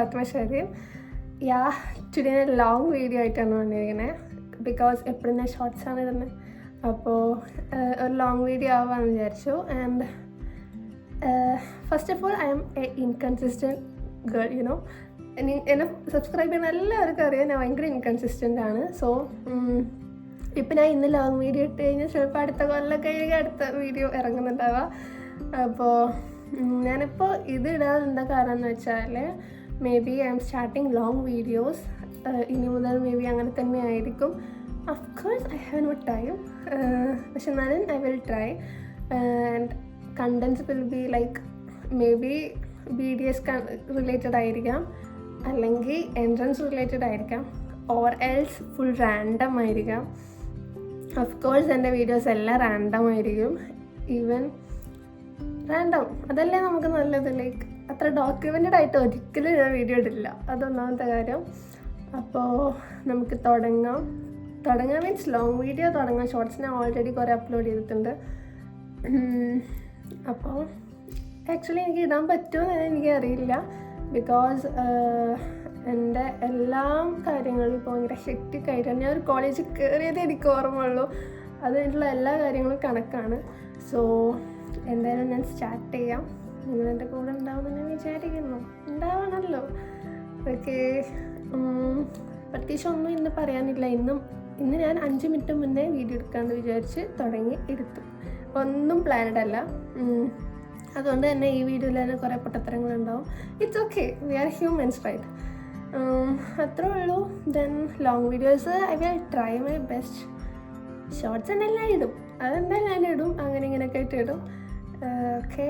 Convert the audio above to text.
Fathima Shareen. Today ഞാൻ long video ആയിട്ടാണ് വന്നിരിക്കുന്നത്. ബിക്കോസ് എപ്പോഴും ഞാൻ ഷോർട്സാണ് ഇടുന്നത്. അപ്പോൾ ഒരു ലോങ് വീഡിയോ ആവാമെന്ന് വിചാരിച്ചു. And first of all I M A inconsistent girl. എന്നെ സബ്സ്ക്രൈബ് ചെയ്യുന്ന എല്ലാവർക്കും അറിയാം ഞാൻ ഭയങ്കര ഇൻകൺസിസ്റ്റൻ്റ് ആണ്. സോ ഇപ്പം ഞാൻ ഇന്ന് ലോങ് വീഡിയോ ഇട്ട് കഴിഞ്ഞാൽ ചിലപ്പോൾ അടുത്ത കൊല്ലമൊക്കെ അടുത്ത വീഡിയോ ഇറങ്ങുന്നുണ്ടാവുക. അപ്പോൾ ഞാനിപ്പോൾ ഇത് ഇടാൻ എന്താ കാരണം എന്ന് വെച്ചാൽ maybe I'm starting long videos. ഇനി മുതൽ മേ ബി അങ്ങനെ തന്നെ ആയിരിക്കും. Of course I have no time, പക്ഷെ എന്നാലും I will try. And contents will be like maybe BDS related ആയിരിക്കാം, അല്ലെങ്കിൽ എൻട്രൻസ് റിലേറ്റഡ് ആയിരിക്കാം, ഓർ എൽസ് ഫുൾ റാൻഡം ആയിരിക്കാം. ഓഫ് കോഴ്സ് എൻ്റെ വീഡിയോസ് എല്ലാം റാൻഡം ആയിരിക്കും. ഈവൻ റാൻഡം അതല്ലേ നമുക്ക് നല്ലത്. ലൈക്ക് അത്ര ഡോക്യുമെൻറ്റഡ് ആയിട്ട് ഒരിക്കലും ഞാൻ വീഡിയോ ഇടില്ല. അതൊന്നാമത്തെ കാര്യം. അപ്പോൾ നമുക്ക് തുടങ്ങാം മീൻസ് ലോങ് വീഡിയോ തുടങ്ങാം. ഷോർട്സ് ഞാൻ ഓൾറെഡി കുറേ അപ്ലോഡ് ചെയ്തിട്ടുണ്ട്. അപ്പോൾ ആക്ച്വലി എനിക്ക് ഇടാൻ പറ്റുമോ എന്ന് എനിക്കറിയില്ല. ബിക്കോസ് എൻ്റെ എല്ലാ കാര്യങ്ങളും ഇപ്പോൾ ഭയങ്കര ഹെക്റ്റിക് ആയിട്ടാണ്. ഞാൻ ഒരു കോളേജിൽ കയറിയതേ എനിക്ക് ഓർമ്മയുള്ളൂ. അതിനുള്ള എല്ലാ കാര്യങ്ങളും കണക്കാണ്. സോ എന്തായാലും ഞാൻ സ്റ്റാർട്ട് ചെയ്യാം. നിങ്ങളെൻ്റെ കൂടെ ഉണ്ടാവുമെന്ന് ഞാൻ വിചാരിക്കുന്നു. ഉണ്ടാവണമല്ലോ. ഓക്കെ, പ്രത്യേകിച്ച് ഒന്നും ഇന്ന് പറയാനില്ല. ഇന്ന് ഞാൻ 5 മിനിറ്റ് മുന്നേ വീഡിയോ എടുക്കാമെന്ന് വിചാരിച്ച് തുടങ്ങി എടുത്തു. ഒന്നും പ്ലാനഡ് അല്ല. അതുകൊണ്ട് തന്നെ ഈ വീഡിയോയിൽ തന്നെ കുറേ പൊട്ടത്തരങ്ങളുണ്ടാവും. It's okay, we are humans right. അത്രേ ഉള്ളൂ. Then long videos I will try my best. Shorts എന്നെല്ലാം ഇടും, അതെന്തായാലും ഞാൻ ഇടും. അങ്ങനെ ഇങ്ങനെയൊക്കെ ആയിട്ട് ഇടും. ഓക്കെ.